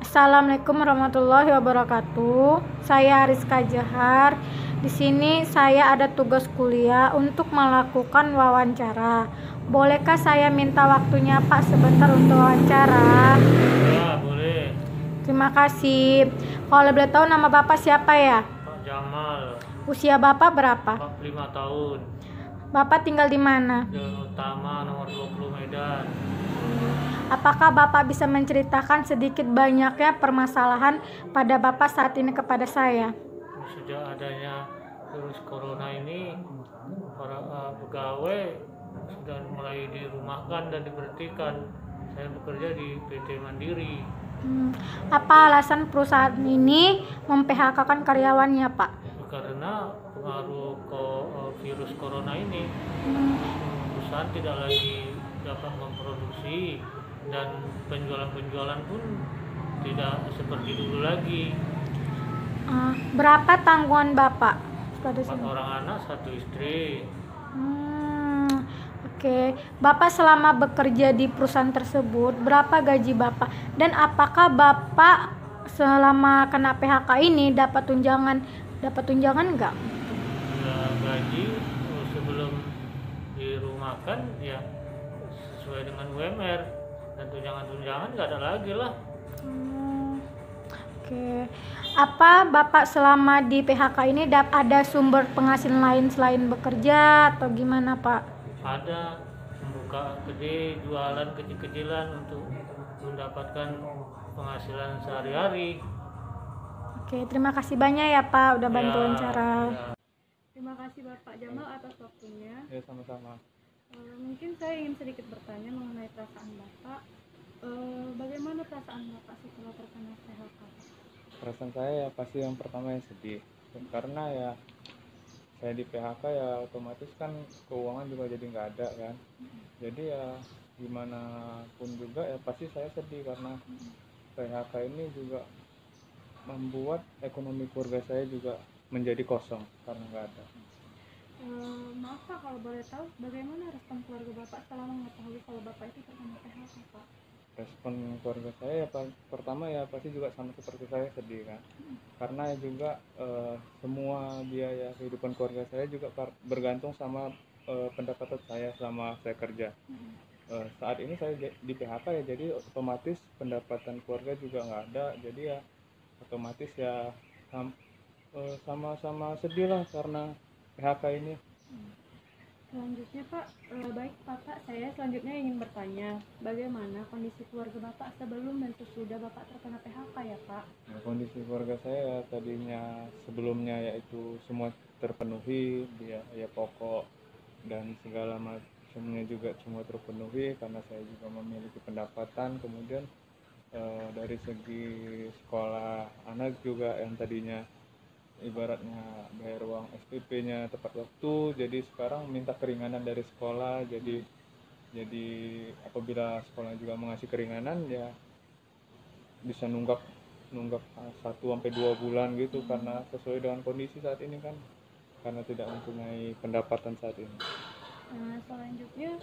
Assalamualaikum warahmatullahi wabarakatuh. Saya Rizka Jahar. Di sini saya ada tugas kuliah untuk melakukan wawancara. Bolehkah saya minta waktunya Pak sebentar untuk wawancara? Ya, boleh. Terima kasih. Kalau boleh tahu nama Bapak siapa ya? Pak Jamal, Usia Bapak berapa? 45 tahun. Bapak tinggal di mana? Jalan Utama nomor 20 Medan. Apakah Bapak bisa menceritakan sedikit banyaknya permasalahan pada Bapak saat ini kepada saya? Sejak adanya virus corona ini, para pegawai sudah mulai dirumahkan dan diberhentikan. Saya bekerja di PT Mandiri. Apa alasan perusahaan ini mem-PHK-kan karyawannya, Pak? Karena pengaruh virus corona ini, perusahaan tidak lagi dapat memproduksi dan penjualan pun tidak seperti dulu lagi. Berapa tanggungan Bapak? 4 orang anak, 1 istri. Oke. Bapak selama bekerja di perusahaan tersebut, berapa gaji Bapak? Dan apakah Bapak selama kena PHK ini dapat tunjangan nggak? Ya, gaji sebelum dirumahkan ya sesuai dengan UMR, dan tunjangan nggak ada lagi lah. Oke. Apa Bapak selama di PHK ini ada sumber penghasilan lain selain bekerja atau gimana, Pak? Ada membuka kedai jualan kecil-kecilan untuk mendapatkan penghasilan sehari-hari. Oke, terima kasih banyak ya Pak udah bantu wawancara. Terima kasih Bapak Jamal atas waktunya. Ya, sama-sama. Mungkin saya ingin sedikit bertanya mengenai perasaan Bapak. Bagaimana perasaan Bapak setelah terkena PHK? Perasaan saya ya pasti yang pertama yang sedih, karena ya saya di PHK ya otomatis kan keuangan juga jadi nggak ada kan. Jadi ya gimana pun juga ya pasti saya sedih, karena PHK ini juga membuat ekonomi keluarga saya juga menjadi kosong karena nggak ada. Maaf Pak, kalau boleh tahu bagaimana respon keluarga Bapak setelah mengetahui kalau Bapak itu terkena PHK, Pak? Respon keluarga saya ya pertama ya pasti juga sama seperti saya, sedih kan, karena juga semua biaya kehidupan keluarga saya juga bergantung sama pendapatan saya selama saya kerja. Saat ini saya di PHK ya, jadi otomatis pendapatan keluarga juga nggak ada, jadi ya otomatis ya sama-sama sedih lah karena PHK ini. Selanjutnya Pak, baik Bapak, saya selanjutnya ingin bertanya, bagaimana kondisi keluarga Bapak sebelum dan sesudah Bapak terkena PHK ya Pak? Nah, kondisi keluarga saya tadinya sebelumnya yaitu semua terpenuhi, biaya pokok dan segala macamnya juga semua terpenuhi karena saya juga memiliki pendapatan. Kemudian dari segi sekolah anak juga yang tadinya ibaratnya bayar uang SPP-nya tepat waktu, jadi sekarang minta keringanan dari sekolah. Jadi apabila sekolah juga mengasih keringanan ya bisa nunggak 1-2 bulan gitu, karena sesuai dengan kondisi saat ini kan, karena tidak mempunyai pendapatan saat ini. Selanjutnya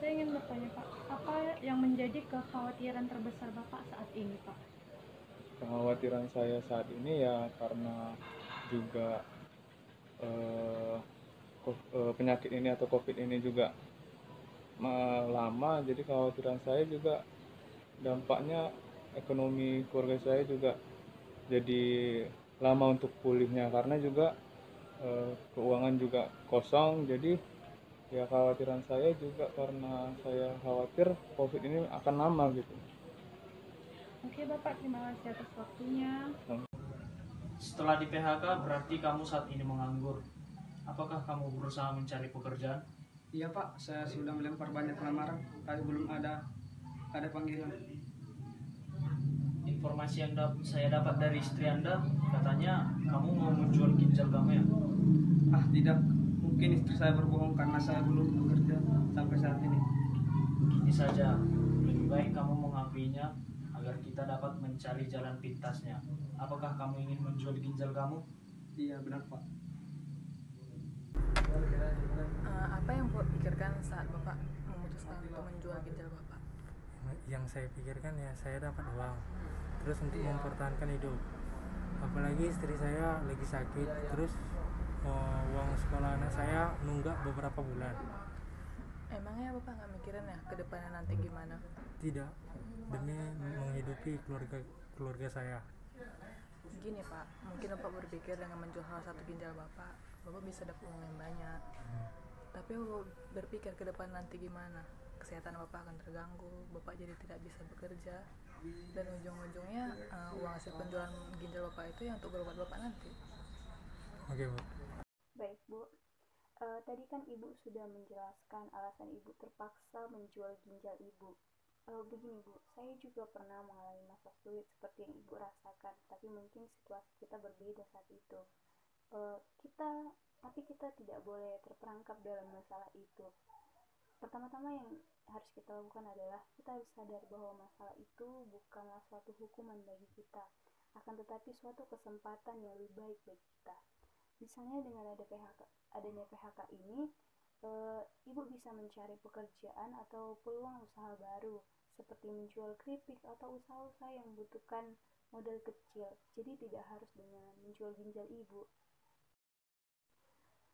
saya ingin bertanya Pak, apa yang menjadi kekhawatiran terbesar Bapak saat ini Pak? Kekhawatiran saya saat ini ya karena juga penyakit ini atau COVID ini juga lama, jadi kekhawatiran saya juga dampaknya ekonomi keluarga saya juga jadi lama untuk pulihnya, karena juga keuangan juga kosong. Jadi ya kekhawatiran saya juga karena saya khawatir COVID ini akan lama gitu. Oke Bapak, terima kasih atas waktunya. Setelah di PHK berarti kamu saat ini menganggur. Apakah kamu berusaha mencari pekerjaan? Iya Pak, saya sudah melempar banyak lamaran, tapi belum ada panggilan. Informasi yang saya dapat dari istri Anda, katanya kamu mau menjual ginjal kamu ya? Tidak, mungkin istri saya berbohong karena saya belum bekerja sampai saat ini. Begini saja, lebih baik kamu mengakuinya agar kita dapat mencari jalan pintasnya. Apakah kamu ingin menjual ginjal kamu? Iya benar Pak. Apa yang Bapak pikirkan saat Bapak memutuskan untuk menjual ginjal Bapak? Yang saya pikirkan ya saya dapat uang, terus untuk mempertahankan hidup. Apalagi istri saya lagi sakit, terus uang sekolah anak saya nunggak beberapa bulan. Emangnya Bapak nggak mikirin ya ke depannya nanti gimana? Tidak, demi menghidupi keluarga saya. Gini Pak, mungkin Bapak berpikir dengan menjual salah satu ginjal Bapak bisa dapat uang yang banyak. Tapi Bapak berpikir ke depan nanti gimana? Kesehatan Bapak akan terganggu, Bapak jadi tidak bisa bekerja, dan ujung-ujungnya uang hasil penjualan ginjal Bapak itu yang untuk berobat Bapak nanti. Oke, Bu. Baik, Bu. Tadi kan Ibu sudah menjelaskan alasan Ibu terpaksa menjual ginjal Ibu. Begini Bu, saya juga pernah mengalami masa sulit seperti yang Ibu rasakan, tapi mungkin situasi kita berbeda saat itu. Tapi kita tidak boleh terperangkap dalam masalah itu. Pertama-tama yang harus kita lakukan adalah kita harus sadar bahwa masalah itu bukanlah suatu hukuman bagi kita, akan tetapi suatu kesempatan yang lebih baik bagi kita. Misalnya dengan adanya PHK ini, Ibu bisa mencari pekerjaan atau peluang usaha baru, seperti menjual keripik atau usaha-usaha yang membutuhkan modal kecil, jadi tidak harus dengan menjual ginjal Ibu.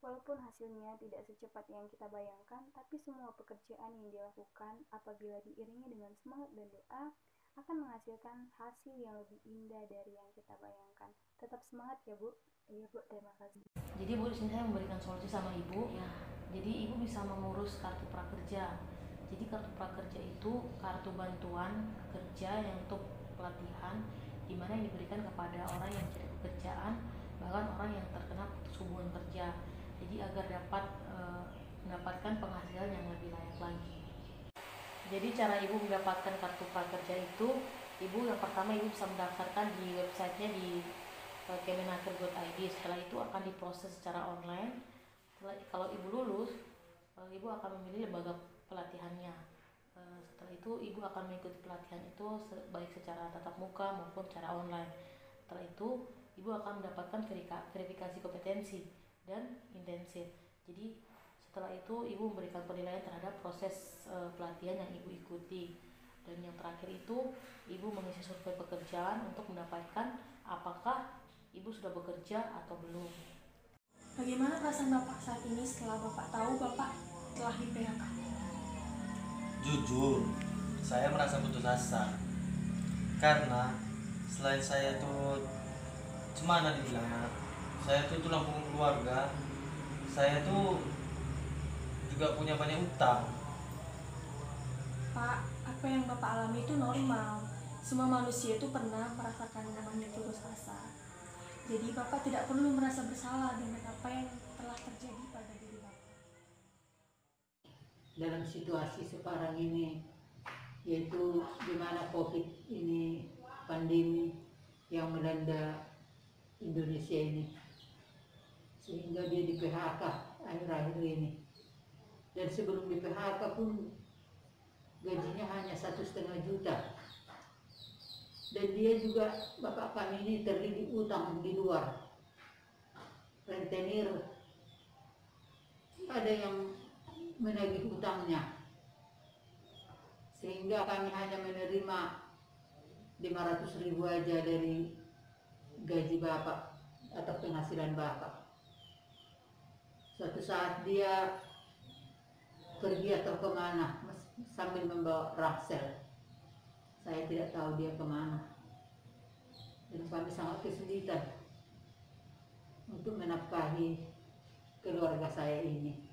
Walaupun hasilnya tidak secepat yang kita bayangkan, tapi semua pekerjaan yang dilakukan apabila diiringi dengan semangat dan doa akan menghasilkan hasil yang lebih indah dari yang kita bayangkan. Tetap semangat ya Bu. Iya Bu, terima kasih. Jadi Bu, di sini saya memberikan solusi sama Ibu. Ya. Jadi Ibu bisa mengurus kartu prakerja. Jadi kartu prakerja itu kartu bantuan kerja yang untuk pelatihan, di mana yang diberikan kepada orang yang mencari pekerjaan, bahkan orang yang terkena putus hubungan kerja. Jadi agar dapat mendapatkan penghasilan yang lebih layak lagi. Jadi cara Ibu mendapatkan kartu prakerja itu, Ibu yang pertama Ibu bisa mendaftarkan di websitenya di kemenaker.id. Setelah itu akan diproses secara online. Kalau Ibu lulus, Ibu akan memilih lembaga pelatihannya. Setelah itu Ibu akan mengikuti pelatihan itu baik secara tatap muka maupun secara online. Setelah itu Ibu akan mendapatkan verifikasi kompetensi dan intensif. Jadi setelah itu Ibu memberikan penilaian terhadap proses pelatihan yang Ibu ikuti. Dan yang terakhir itu Ibu mengisi survei pekerjaan untuk mendapatkan apakah Ibu sudah bekerja atau belum. Bagaimana perasaan Bapak saat ini setelah Bapak tahu Bapak telah di PHK? Jujur, saya merasa putus asa. Karena selain saya tuh cemana dibilangnya, saya tuh tulang punggung keluarga. Saya tuh juga punya banyak utang. Pak, apa yang Bapak alami itu normal. Semua manusia itu pernah merasakan namanya putus asa. Jadi Bapak tidak perlu merasa bersalah dengan apa yang telah terjadi pada diri Bapak. Dalam situasi sekarang ini, yaitu di mana COVID ini, pandemi yang melanda Indonesia ini, sehingga dia di PHK akhir-akhir ini. Dan sebelum di PHK pun gajinya hanya 1,5 juta. Dan dia juga, bapak kami ini terlilit utang di luar. Rentenir ada yang menagih utangnya, sehingga kami hanya menerima 500.000 aja dari gaji bapak atau penghasilan bapak. Suatu saat dia pergi atau kemana sambil membawa ransel, saya tidak tahu dia kemana, dan kami sangat kesulitan untuk menafkahi keluarga saya ini,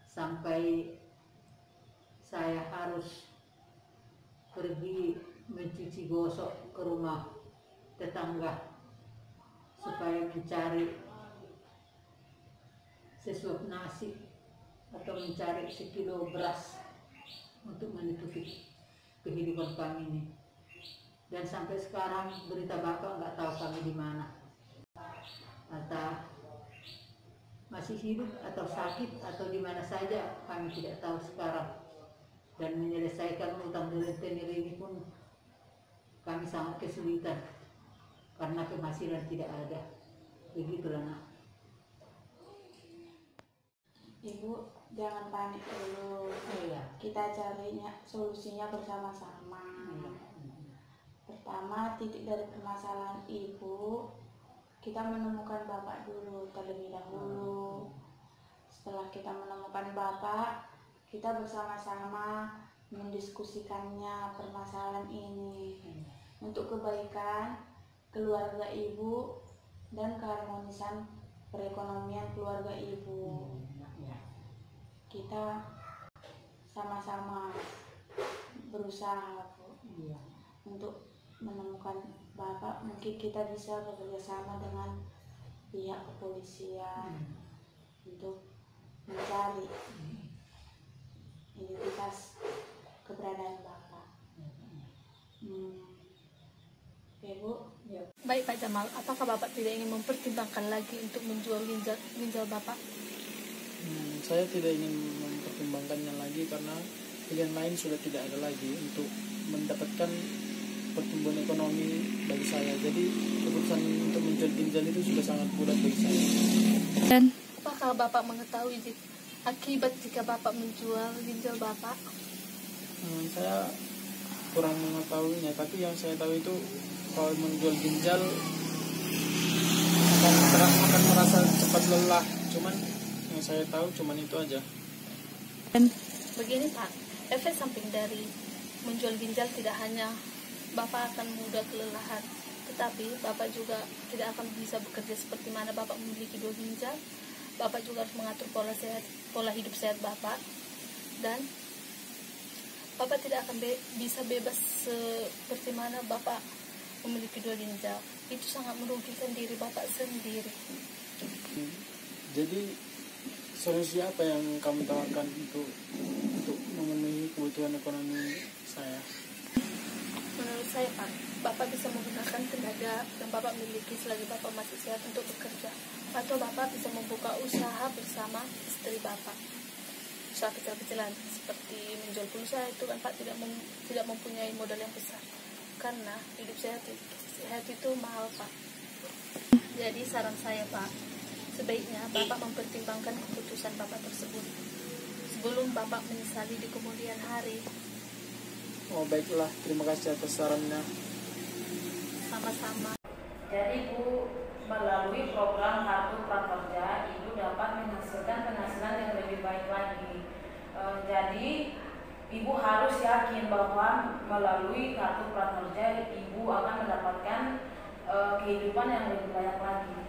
sampai saya harus pergi mencuci gosok ke rumah tetangga supaya mencari sesuap nasi atau mencari sekilo beras untuk menutupi kehidupan kami ini. Dan sampai sekarang berita bapak nggak tahu kami di mana, atau masih hidup atau sakit atau di mana saja kami tidak tahu sekarang. Dan menyelesaikan utang rentenir ini pun kami sangat kesulitan karena penghasilan tidak ada. Begitulah nak. Ibu jangan panik dulu. Iya. Kita carinya solusinya bersama-sama. Iya. Pertama, titik dari permasalahan ibu, kita menemukan bapak dulu terlebih dahulu. Setelah kita menemukan bapak, kita bersama-sama mendiskusikannya permasalahan ini untuk kebaikan keluarga ibu dan keharmonisan perekonomian keluarga ibu. Kita sama-sama berusaha untuk menemukan bapak. Mungkin kita bisa bekerja sama dengan pihak kepolisian untuk mencari identitas keberadaan bapak. Oke Bu. Baik Pak Jamal, apakah Bapak tidak ingin mempertimbangkan lagi untuk menjual ginjal Bapak? Saya tidak ingin mempertimbangkannya lagi karena pilihan lain sudah tidak ada lagi untuk mendapatkan pertumbuhan ekonomi bagi saya. Jadi keputusan untuk menjual ginjal itu sudah sangat bulat bagi saya. Dan apakah Bapak mengetahui akibat jika Bapak menjual ginjal Bapak? Saya kurang mengetahuinya, tapi yang saya tahu itu kalau menjual ginjal akan merasa cepat lelah. Cuman yang saya tahu cuman itu aja. Dan begini Pak, efek samping dari menjual ginjal tidak hanya Bapak akan mudah kelelahan, tetapi Bapak juga tidak akan bisa bekerja seperti mana Bapak memiliki 2 ginjal. Bapak juga harus mengatur pola hidup sehat Bapak, dan Bapak tidak akan bisa bebas seperti mana Bapak memiliki 2 ginjal. Itu sangat merugikan diri Bapak sendiri. Jadi solusi apa yang kamu tawarkan untuk memenuhi kebutuhan ekonomi saya? Menurut saya Pak, Bapak bisa menggunakan tenaga yang Bapak miliki selagi Bapak masih sehat untuk bekerja, atau Bapak bisa membuka usaha bersama istri Bapak. Usaha kecil-kecilan seperti menjual pulsa itu kan Pak tidak mempunyai modal yang besar, karena hidup sehat itu mahal Pak. Jadi saran saya Pak, sebaiknya Bapak mempertimbangkan keputusan Bapak tersebut sebelum Bapak menyesali di kemudian hari. Oh baiklah, terima kasih atas sarannya. Sama-sama. Jadi Bu, melalui program Kartu Prakerja, Ibu dapat menghasilkan penghasilan yang lebih baik lagi. Jadi Ibu harus yakin bahwa melalui Kartu Prakerja Ibu akan mendapatkan kehidupan yang lebih layak lagi.